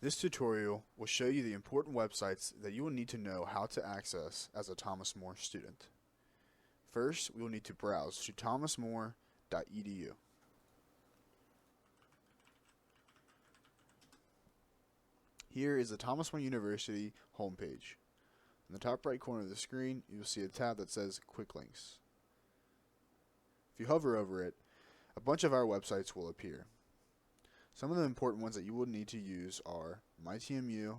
This tutorial will show you the important websites that you will need to know how to access as a Thomas More student. First, we will need to browse to thomasmore.edu. Here is the Thomas More University homepage. In the top right corner of the screen, you will see a tab that says Quick Links. If you hover over it, a bunch of our websites will appear. Some of the important ones that you will need to use are MyTMU,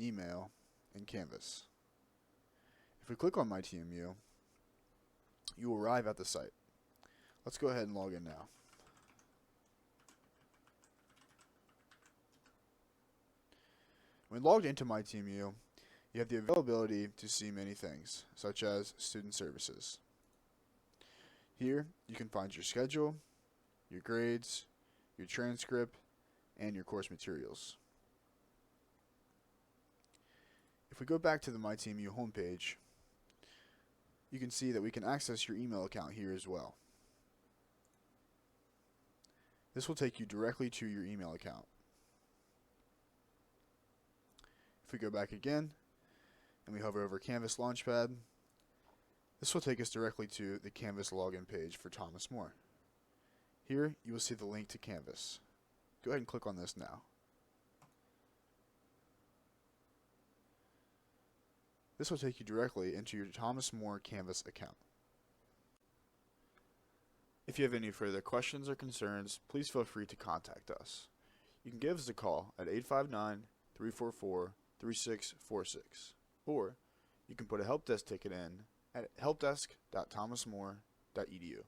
email, and Canvas. If we click on MyTMU, you will arrive at the site. Let's go ahead and log in now. When logged into MyTMU, you have the availability to see many things, such as student services. Here, you can find your schedule, your grades, your transcript, and your course materials. If we go back to the MyTMU homepage, you can see that we can access your email account here as well. This will take you directly to your email account. If we go back again, and we hover over Canvas Launchpad, this will take us directly to the Canvas login page for Thomas More. Here, you will see the link to Canvas. Go ahead and click on this now. This will take you directly into your Thomas More Canvas account. If you have any further questions or concerns, please feel free to contact us. You can give us a call at 859-344-3646, or you can put a help desk ticket in at helpdesk.thomasmore.edu.